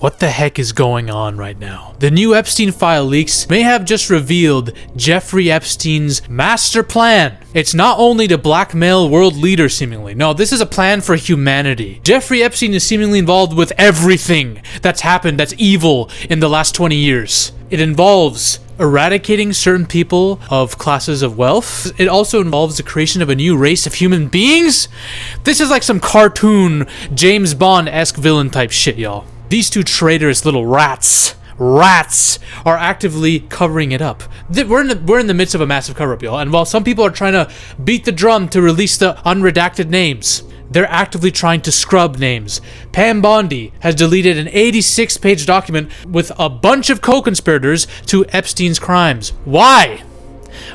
What the heck is going on right now? The new Epstein file leaks may have just revealed Jeffrey Epstein's master plan. It's not only to blackmail world leaders seemingly. No, this is a plan for humanity. Jeffrey Epstein is seemingly involved with everything that's happened that's evil in the last 20 years. It involves eradicating certain people of classes of wealth. It also involves the creation of a new race of human beings. This is like some cartoon James Bond-esque villain type shit, y'all. These two traitorous little rats are actively covering it up. We're in the midst of a massive cover-up, y'all. And while some people are trying to beat the drum to release the unredacted names, they're actively trying to scrub names. Pam Bondi has deleted an 86-page document with a bunch of co-conspirators to Epstein's crimes. Why?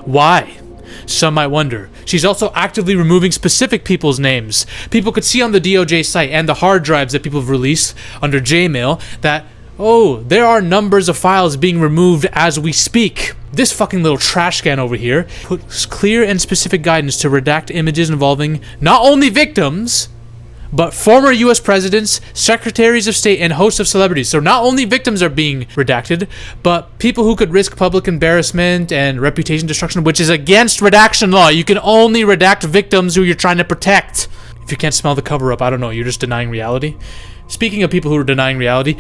Why? Some might wonder. She's also actively removing specific people's names. People could see on the DOJ site and the hard drives that people have released under Gmail that, oh, there are numbers of files being removed as we speak. This fucking little trash can over here puts clear and specific guidance to redact images involving not only victims, but former US presidents, secretaries of state, and hosts of celebrities. So not only victims are being redacted, but people who could risk public embarrassment and reputation destruction, which is against redaction law. You can only redact victims who you're trying to protect. If you can't smell the cover-up, I don't know, you're just denying reality. Speaking of people who are denying reality,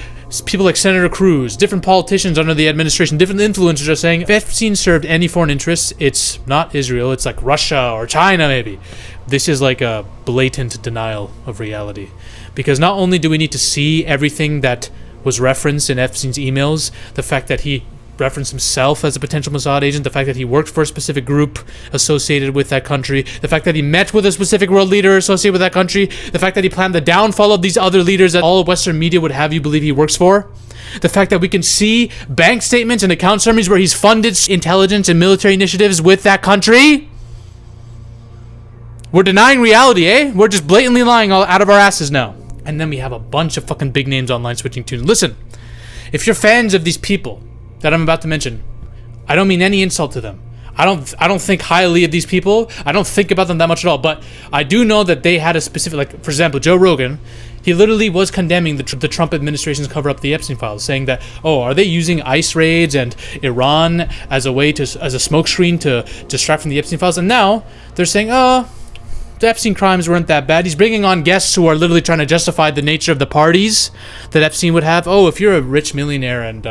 people like Senator Cruz, different politicians under the administration, different influencers are saying if Epstein served any foreign interests, it's not Israel, it's like Russia or China maybe. This is like a blatant denial of reality. Because not only do we need to see everything that was referenced in Epstein's emails, the fact that he referenced himself as a potential Mossad agent, the fact that he worked for a specific group associated with that country, the fact that he met with a specific world leader associated with that country, the fact that he planned the downfall of these other leaders that all of Western media would have you believe he works for, the fact that we can see bank statements and account summaries where he's funded intelligence and military initiatives with that country. We're denying reality, eh? We're just blatantly lying all out of our asses now. And then we have a bunch of fucking big names online switching tunes. Listen, if you're fans of these people that I'm about to mention, I don't mean any insult to them. I don't think highly of these people. I don't think about them that much at all. But I do know that they had a specific, like, for example, Joe Rogan, he literally was condemning the Trump administration's cover up the Epstein files, saying that, oh, are they using ICE raids and Iran as a way to, as a smokescreen to distract from the Epstein files? And now they're saying, oh, the Epstein crimes weren't that bad. He's bringing on guests who are literally trying to justify the nature of the parties that Epstein would have. Oh, if you're a rich millionaire and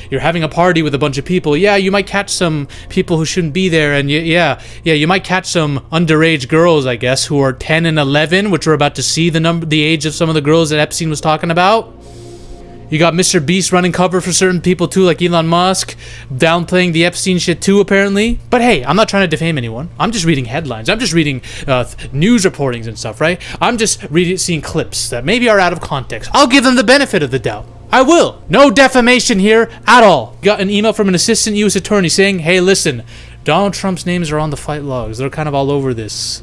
you're having a party with a bunch of people, yeah, you might catch some people who shouldn't be there, and you might catch some underage girls, I guess, who are 10 and 11, which we're about to see the age of some of the girls that Epstein was talking about. You got Mr. Beast running cover for certain people too, like Elon Musk, downplaying the Epstein shit too, apparently. But hey, I'm not trying to defame anyone. I'm just reading headlines. I'm just reading news reportings and stuff, right? I'm just seeing clips that maybe are out of context. I'll give them the benefit of the doubt. I will. No defamation here at all. Got an email from an assistant U.S. attorney saying, hey, listen, Donald Trump's names are on the flight logs. They're kind of all over this.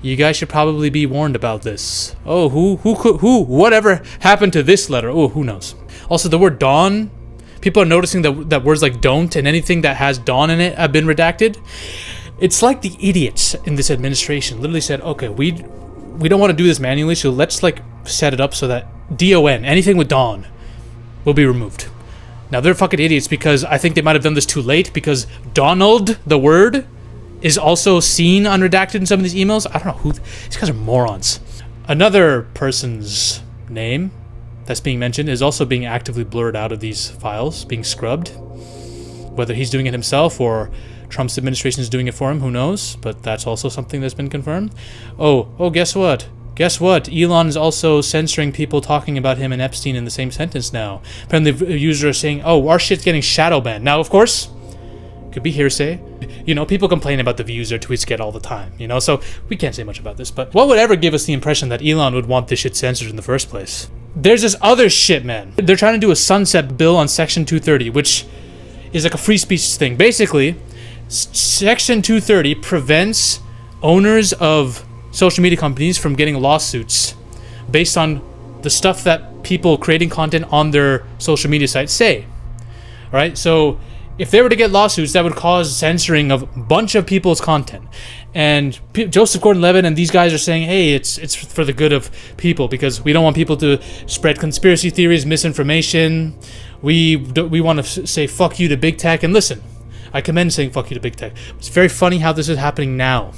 You guys should probably be warned about this. Oh, whatever happened to this letter? Oh, who knows? Also, the word dawn, people are noticing that words like don't and anything that has dawn in it have been redacted. It's like the idiots in this administration literally said, okay, we don't want to do this manually, so let's like set it up so that DON, anything with dawn, will be removed. Now, they're fucking idiots because I think they might have done this too late because Donald, the word, is also seen unredacted in some of these emails. I don't know who... These guys are morons. Another person's name that's being mentioned is also being actively blurred out of these files, being scrubbed. Whether he's doing it himself or Trump's administration is doing it for him, who knows? But that's also something that's been confirmed. Oh, guess what? Guess what? Elon is also censoring people talking about him and Epstein in the same sentence now. Apparently, users are saying, oh, our shit's getting shadow banned. Now, of course, could be hearsay. You know, people complain about the views their tweets get all the time, you know, so we can't say much about this. But what would ever give us the impression that Elon would want this shit censored in the first place? There's this other shit, man. They're trying to do a sunset bill on Section 230, which is like a free speech thing. Basically, Section 230 prevents owners of social media companies from getting lawsuits based on the stuff that people creating content on their social media sites say. All right, so if they were to get lawsuits, that would cause censoring of a bunch of people's content. And Joseph Gordon-Levitt and these guys are saying, hey, it's for the good of people because we don't want people to spread conspiracy theories, misinformation. We want to say fuck you to big tech. And listen, I commend saying fuck you to big tech. It's very funny how this is happening now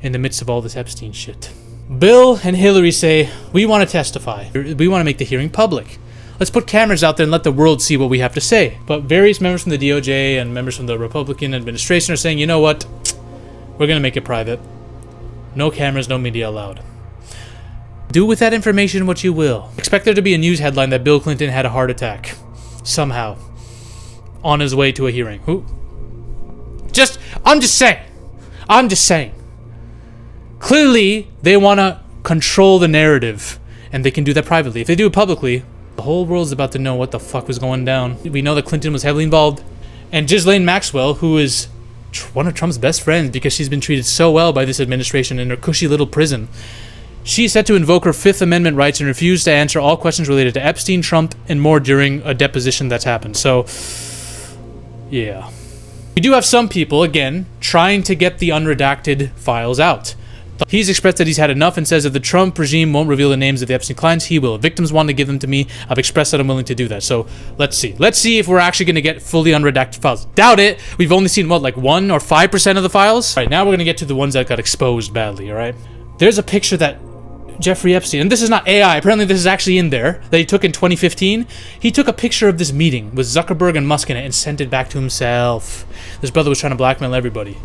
in the midst of all this Epstein shit. Bill and Hillary say, we want to testify. We want to make the hearing public. Let's put cameras out there and let the world see what we have to say. But various members from the DOJ and members from the Republican administration are saying, you know what? We're going to make it private. No cameras, no media allowed. Do with that information what you will. Expect there to be a news headline that Bill Clinton had a heart attack. Somehow. On his way to a hearing. Who? I'm just saying. Clearly, they want to control the narrative. And they can do that privately. If they do it publicly, the whole world's about to know what the fuck was going down. We know that Clinton was heavily involved. And Ghislaine Maxwell, who is one of Trump's best friends because she's been treated so well by this administration in her cushy little prison. She's set to invoke her Fifth Amendment rights and refuse to answer all questions related to Epstein, Trump, and more during a deposition that's happened. So, yeah. We do have some people, again, trying to get the unredacted files out. He's expressed that he's had enough and says if the Trump regime won't reveal the names of the Epstein clients, he will. If victims want to give them to me, I've expressed that I'm willing to do that. So let's see. Let's see if we're actually going to get fully unredacted files. Doubt it. We've only seen, what, like 1 or 5% of the files? All right, now we're going to get to the ones that got exposed badly, all right? There's a picture that Jeffrey Epstein, and this is not AI, apparently this is actually in there, that he took in 2015. He took a picture of this meeting with Zuckerberg and Musk in it and sent it back to himself. This brother was trying to blackmail everybody.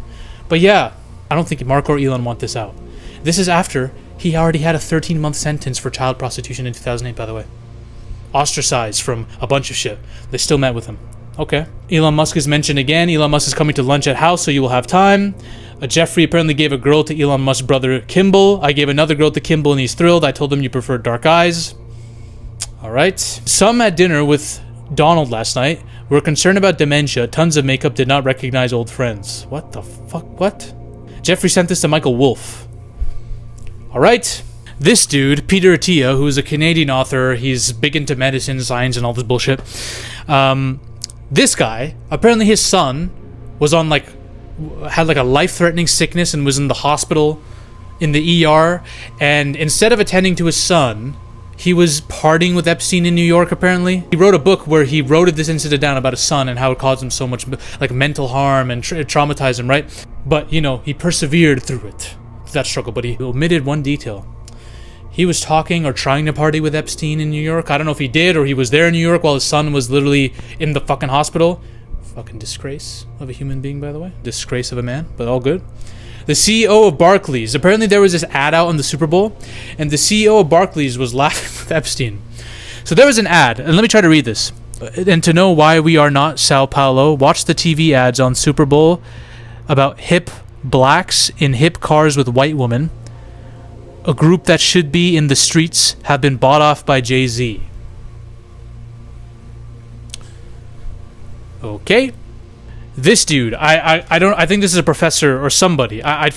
But yeah, I don't think Mark or Elon want this out. This is after he already had a 13-month sentence for child prostitution in 2008, by the way. Ostracized from a bunch of shit. They still met with him. Okay. Elon Musk is mentioned again. Elon Musk is coming to lunch at house, so you will have time. Jeffrey apparently gave a girl to Elon Musk's brother, Kimball. I gave another girl to Kimball, and he's thrilled. I told him you prefer dark eyes. All right. Some at dinner with Donald last night were concerned about dementia. Tons of makeup did not recognize old friends. What the fuck? What? Jeffrey sent this to Michael Wolff. All right. This dude, Peter Attia, who's a Canadian author, he's big into medicine, science, and all this bullshit. This guy, apparently his son was on had a life-threatening sickness and was in the hospital in the ER. And instead of attending to his son, he was partying with Epstein in New York, apparently. He wrote a book where he wrote this incident down about his son and how it caused him so much mental harm and traumatized him, right? But, you know, he persevered through it. That struggle, but he omitted one detail. He was talking or trying to party with Epstein in New York. I don't know if he did or he was there in New York while his son was literally in the fucking hospital. Fucking disgrace of a human being, by the way. Disgrace of a man, but all good. The CEO of Barclays. Apparently there was this ad out on the Super Bowl, and the CEO of Barclays was laughing with Epstein. So there was an ad, and let me try to read this. And to know why we are not Sao Paulo, watch the TV ads on Super Bowl about hip blacks in hip cars with white women. A group that should be in the streets have been bought off by Jay-Z. Okay. This dude, I think this is a professor or somebody. I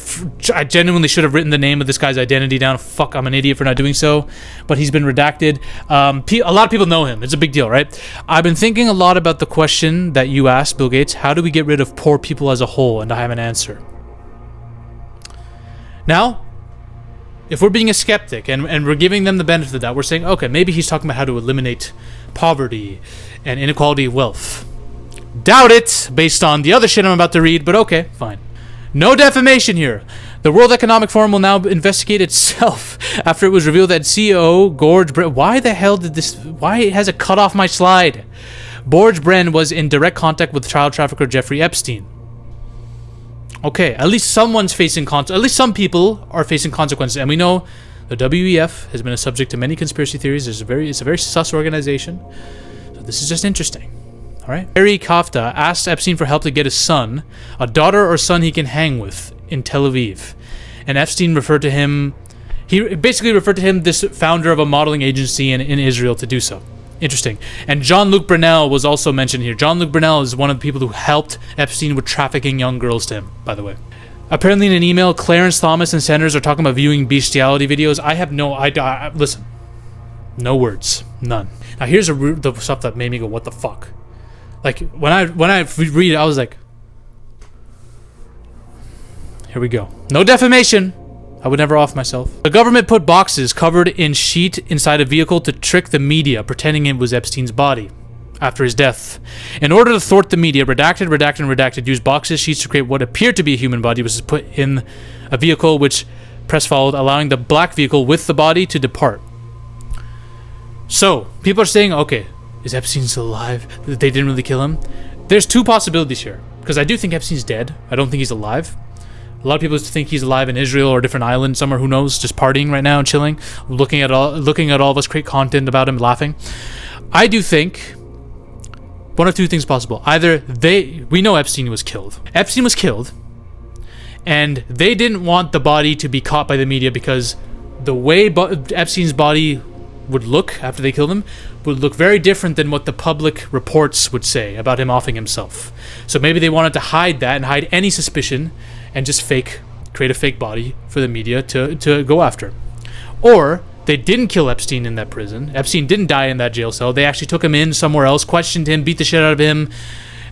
genuinely should have written the name of this guy's identity down. Fuck, I'm an idiot for not doing so. But he's been redacted. A lot of people know him. It's a big deal, right? I've been thinking a lot about the question that you asked, Bill Gates. How do we get rid of poor people as a whole? And I have an answer. Now, if we're being a skeptic and we're giving them the benefit of that, we're saying, okay, maybe he's talking about how to eliminate poverty and inequality of wealth. Doubt it, based on the other shit I'm about to read, but okay, fine. No defamation here. The World Economic Forum will now investigate itself after it was revealed that CEO George Brand... Why the hell did this... Why has it cut off my slide? George Brand was in direct contact with child trafficker Jeffrey Epstein. Okay, at least someone's facing at least some people are facing consequences, and we know the WEF has been a subject to many conspiracy theories. It's a very sus organization. So this is just interesting. All right. Harry Kafta asked Epstein for help to get his son, a daughter or son he can hang with, in Tel Aviv, and Epstein referred to him. He basically referred to him, this founder of a modeling agency in Israel, to do so. Interesting. And Jean-Luc Brunel was also mentioned here. Jean-Luc Brunel is one of the people who helped Epstein with trafficking young girls to him, by the way. Apparently in an email, Clarence Thomas and senators are talking about viewing bestiality videos. I have no... listen. No words. None. Now here's the stuff that made me go, what the fuck? Like, when I read it, I was like... Here Here we go. No defamation. I would never off myself. The government put boxes covered in sheet inside a vehicle to trick the media, pretending it was Epstein's body after his death. In order to thwart the media, redacted used boxes, sheets to create what appeared to be a human body, was put in a vehicle which press followed, allowing the black vehicle with the body to depart. So, people are saying, okay, is Epstein still alive? They didn't really kill him? There's two possibilities here, because I do think Epstein's dead. I don't think he's alive. A lot of people think he's alive in Israel or a different island somewhere, who knows, just partying right now and chilling, looking at all of us create content about him, laughing. I do think one of two things possible. Either we know Epstein was killed. Epstein was killed, and they didn't want the body to be caught by the media because the way Epstein's body would look after they killed him would look very different than what the public reports would say about him offing himself. So maybe they wanted to hide that and hide any suspicion and just create a fake body for the media to go after. Or they didn't kill Epstein in that prison. Epstein didn't die in that jail cell. They actually took him in somewhere else, questioned him, beat the shit out of him,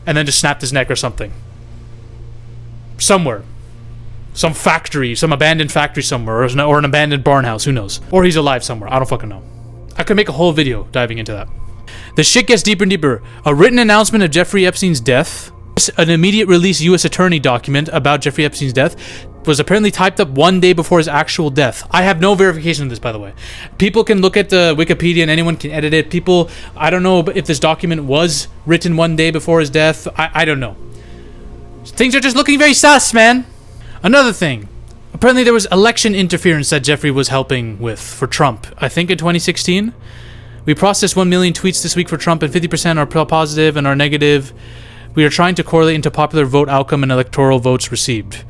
and then just snapped his neck or something. Somewhere. Some factory, some abandoned factory somewhere, or an abandoned barn house, who knows? Or he's alive somewhere, I don't fucking know. I could make a whole video diving into that. The shit gets deeper and deeper. A written announcement of Jeffrey Epstein's death, an immediate release U.S. attorney document about Jeffrey Epstein's death, was apparently typed up one day before his actual death. I have no verification of this, by the way. People can look at the Wikipedia and anyone can edit it. I don't know if this document was written one day before his death. I don't know. Things are just looking very sus, man. Another thing. Apparently there was election interference that Jeffrey was helping with for Trump. I think in 2016. We processed 1 million tweets this week for Trump, and 50% are positive and are negative. We are trying to correlate into popular vote outcome and electoral votes received.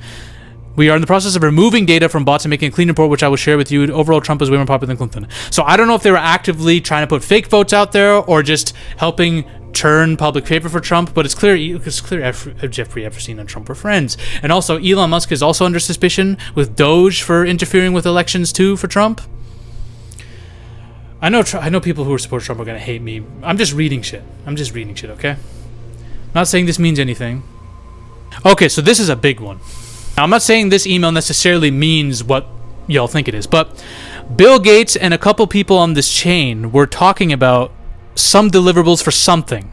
We are in the process of removing data from bots and making a clean report, which I will share with you. Overall, Trump is way more popular than Clinton. So I don't know if they were actively trying to put fake votes out there or just helping turn public favor for Trump, but it's clear Jeffrey Epstein and Trump are friends. And also, Elon Musk is also under suspicion with Doge for interfering with elections too for Trump. I know people who support Trump are going to hate me. I'm just reading shit, okay? Not saying this means anything. Okay, so this is a big one. Now, I'm not saying this email necessarily means what y'all think it is, but Bill Gates and a couple people on this chain were talking about some deliverables for something.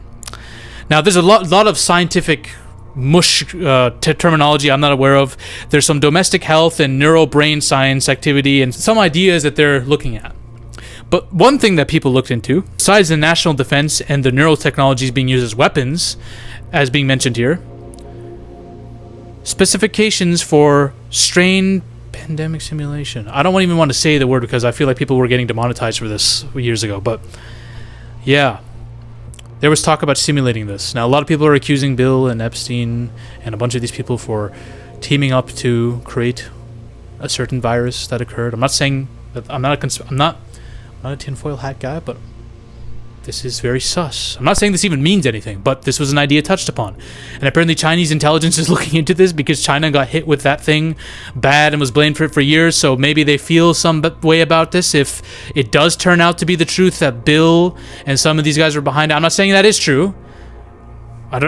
Now, there's a lot of scientific mush terminology I'm not aware of. There's some domestic health and neural brain science activity and some ideas that they're looking at. But one thing that people looked into, besides the national defense and the neural technologies being used as weapons, as being mentioned here, specifications for strain pandemic simulation. I don't even want to say the word because I feel like people were getting demonetized for this years ago, but yeah, there was talk about simulating this. Now, a lot of people are accusing Bill and Epstein and a bunch of these people for teaming up to create a certain virus that occurred. I'm not saying that I'm not a tinfoil hat guy, but this is very sus. I'm not saying this even means anything, but this was an idea touched upon. And apparently Chinese intelligence is looking into this because China got hit with that thing bad and was blamed for it for years, so maybe they feel some way about this if it does turn out to be the truth that Bill and some of these guys are behind it. I'm not saying that is true.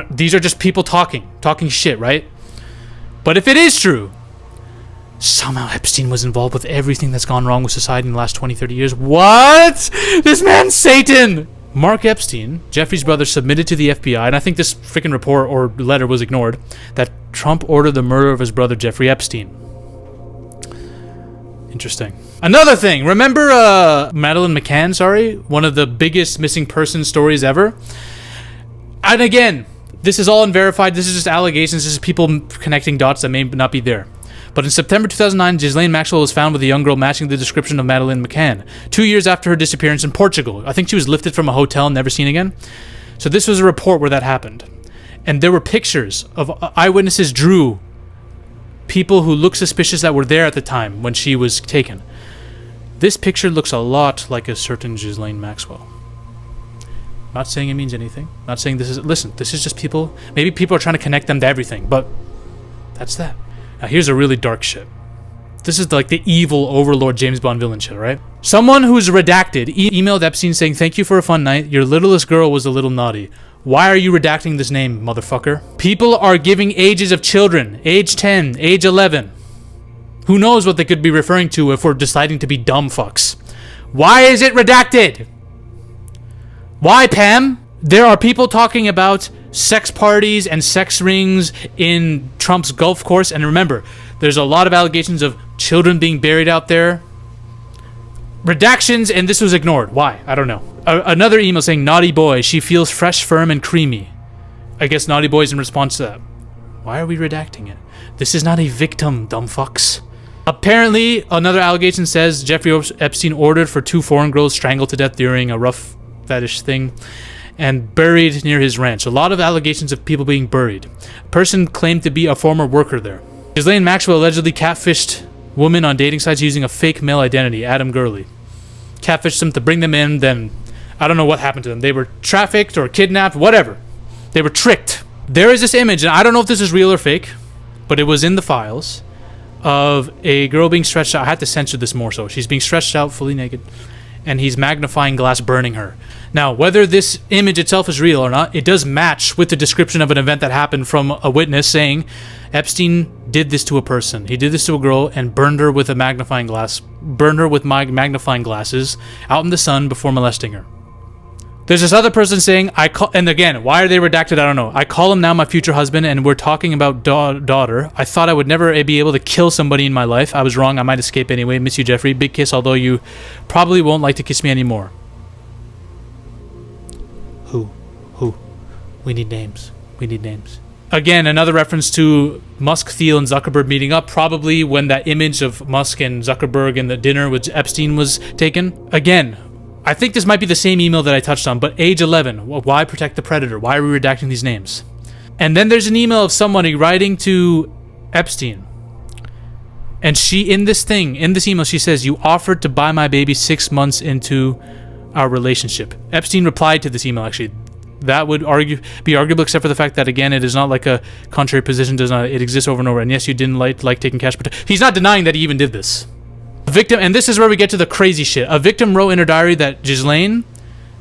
These are just people talking shit, right? But if it is true, somehow Epstein was involved with everything that's gone wrong with society in the last 20, 30 years. What? This man's Satan! Mark Epstein, Jeffrey's brother, submitted to the FBI, and I think this freaking report or letter was ignored, that Trump ordered the murder of his brother Jeffrey Epstein. Interesting. Another thing, remember Madeleine McCann, one of the biggest missing person stories ever? And again, this is all unverified, this is just allegations, this is people connecting dots that may not be there. But in September 2009, Ghislaine Maxwell was found with a young girl matching the description of Madeleine McCann, 2 years after her disappearance in Portugal. I think she was lifted from a hotel and never seen again. So this was a report where that happened. And there were pictures of eyewitnesses drew people who looked suspicious that were there at the time when she was taken. This picture looks a lot like a certain Ghislaine Maxwell. Not saying it means anything. Not saying this is... Listen, this is just people... Maybe people are trying to connect them to everything, but that's that. Now, here's a really dark shit. This is like the evil overlord James Bond villain shit, right? Someone who's redacted emailed Epstein saying, "Thank you for a fun night. Your littlest girl was a little naughty. Why are you redacting this name, motherfucker?" People are giving ages of children. Age 10, age 11. Who knows what they could be referring to if we're deciding to be dumb fucks. Why is it redacted? Why, Pam? There are people talking about sex parties and sex rings in Trump's golf course. And remember, there's a lot of allegations of children being buried out there. Redactions, and this was ignored. Why? I don't know. Another email saying, naughty boy, she feels fresh, firm, and creamy. I guess naughty boy's in response to that. Why are we redacting it? This is not a victim, dumb fucks. Apparently, another allegation says Jeffrey Epstein ordered for 2 foreign girls strangled to death during a rough fetish thing and buried near his ranch. A lot of allegations of people being buried. A person claimed to be a former worker there. Ghislaine Maxwell allegedly catfished women on dating sites using a fake male identity, Adam Gurley. Catfished them to bring them in, then I don't know what happened to them. They were trafficked or kidnapped, whatever. They were tricked. There is this image, and I don't know if this is real or fake, but it was in the files, of a girl being stretched out. I had to censor this more so. She's being stretched out fully naked, and he's magnifying glass burning her. Now, whether this image itself is real or not, it does match with the description of an event that happened from a witness saying Epstein did this to a person. He did this to a girl and burned her with a magnifying glass, burned her with magnifying glasses out in the sun before molesting her. There's this other person saying, and again, why are they redacted? I don't know. I call him now my future husband, and we're talking about daughter. I thought I would never be able to kill somebody in my life. I was wrong. I might escape anyway. Miss you, Jeffrey. Big kiss, although you probably won't like to kiss me anymore. Who? We need names. We need names. Again, another reference to Musk, Thiel, and Zuckerberg meeting up, probably when that image of Musk and Zuckerberg and the dinner with Epstein was taken. Again, I think this might be the same email that I touched on, but age 11, why protect the predator? Why are we redacting these names? And then there's an email of somebody writing to Epstein. And in this email, she says, you offered to buy my baby 6 months into our relationship. Epstein replied to this email, actually. That would be arguable, except for the fact that, again, it is not like a contrary position. It exists over and over. And yes, you didn't like taking cash, but he's not denying that he even did this. A victim, and this is where we get to the crazy shit. A victim wrote in her diary that Ghislaine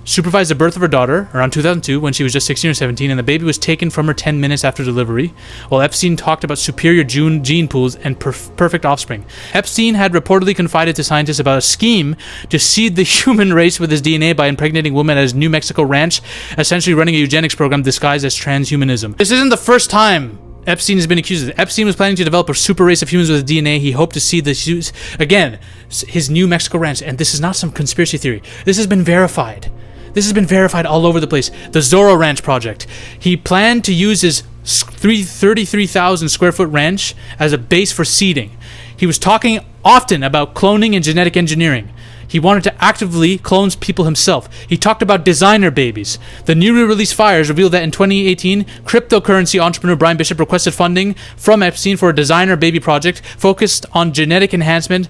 supervised the birth of her daughter around 2002 when she was just 16 or 17, and the baby was taken from her 10 minutes after delivery, while Epstein talked about superior gene pools and perfect offspring. Epstein had reportedly confided to scientists about a scheme to seed the human race with his DNA by impregnating women at his New Mexico ranch, essentially running a eugenics program disguised as transhumanism. This isn't the first time Epstein has been accused of it. Epstein was planning to develop a super race of humans with DNA. He hoped to see this, again, his New Mexico ranch, and this is not some conspiracy theory. This has been verified. This has been verified all over the place. The Zorro Ranch project. He planned to use his 33,000 square foot ranch as a base for seeding. He was talking often about cloning and genetic engineering. He wanted to actively clone people himself. He talked about designer babies. The newly released files revealed that in 2018, cryptocurrency entrepreneur Brian Bishop requested funding from Epstein for a designer baby project focused on genetic enhancement,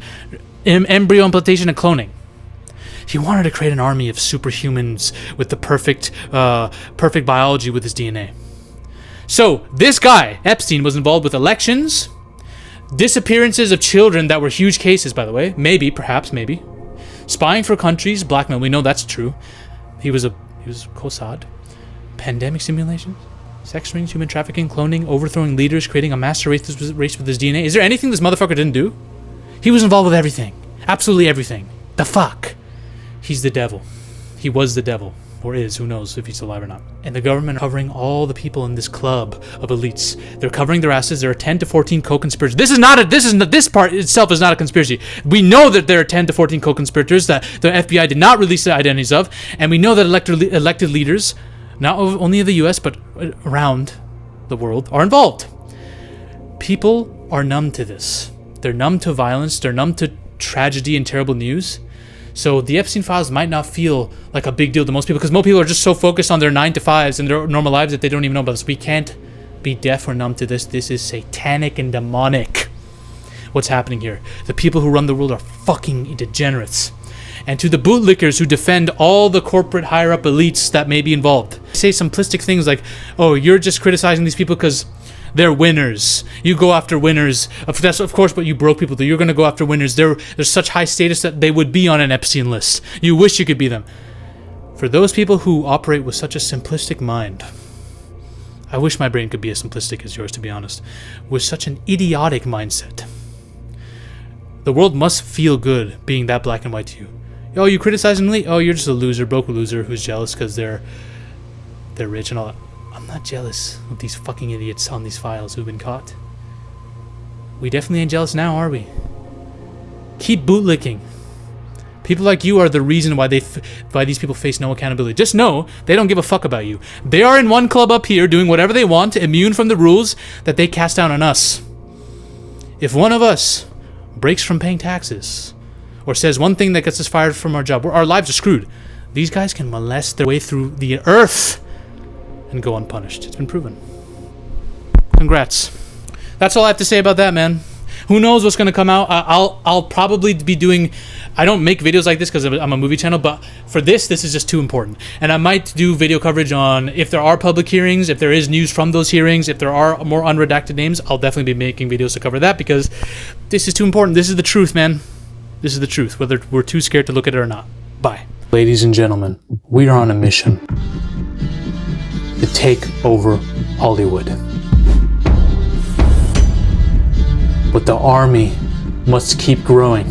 embryo implantation, and cloning. He wanted to create an army of superhumans with the perfect biology with his DNA. So, this guy, Epstein, was involved with elections, disappearances of children that were huge cases, by the way. Maybe. Spying for countries, blackmail, we know that's true. He was Mossad. Pandemic simulations, sex rings, human trafficking, cloning, overthrowing leaders, creating a master race with his DNA. Is there anything this motherfucker didn't do? He was involved with everything. Absolutely everything. The fuck? He's the devil. He was the devil. Or is, who knows if he's alive or not. And the government covering all the people in this club of elites. They're covering their asses. There are 10 to 14 co-conspirators. This part itself is not a conspiracy. We know that there are 10 to 14 co-conspirators that the FBI did not release the identities of, and we know that elected leaders, not only of the US, but around the world, are involved. People are numb to this. They're numb to violence. They're numb to tragedy and terrible news. So the Epstein files might not feel like a big deal to most people because most people are just so focused on their 9-to-5s and their normal lives that they don't even know about this. We can't be deaf or numb to this. This is satanic and demonic. What's happening here? The people who run the world are fucking degenerates. And to the bootlickers who defend all the corporate higher-up elites that may be involved, say simplistic things like, oh, you're just criticizing these people because they're winners. You go after winners. That's, of course, what you broke people do. You're going to go after winners. They're such high status that they would be on an Epstein list. You wish you could be them. For those people who operate with such a simplistic mind, I wish my brain could be as simplistic as yours, to be honest, with such an idiotic mindset, The world must feel good being that black and white to you. Oh, you criticizing me? Oh, you're just a loser, broke loser who's jealous because they're rich and all that. I'm not jealous of these fucking idiots on these files who've been caught. We definitely ain't jealous now, are we? Keep bootlicking. People like you are the reason why these people face no accountability. Just know they don't give a fuck about you. They are in one club up here doing whatever they want, immune from the rules that they cast down on us. If one of us breaks from paying taxes or says one thing that gets us fired from our job, our lives are screwed. These guys can molest their way through the earth and go unpunished. It's been proven. Congrats. That's all I have to say about that, man. Who knows what's going to come out? I'll probably be doing... I don't make videos like this because I'm a movie channel, but for this is just too important. And I might do video coverage on if there are public hearings, if there is news from those hearings, if there are more unredacted names, I'll definitely be making videos to cover that because this is too important. This is the truth, man. This is the truth, whether we're too scared to look at it or not. Bye. Ladies and gentlemen, we are on a mission to take over Hollywood. But the army must keep growing.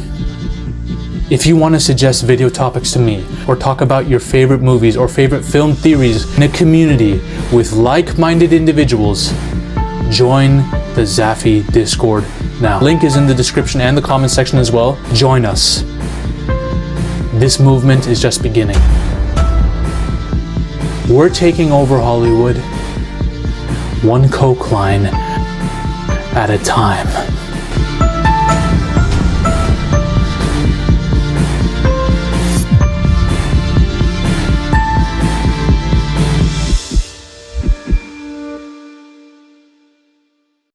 If you want to suggest video topics to me, or talk about your favorite movies or favorite film theories in a community with like-minded individuals, join the Zafy Discord now. Link is in the description and the comment section as well. Join us. This movement is just beginning. We're taking over Hollywood, one coke line at a time.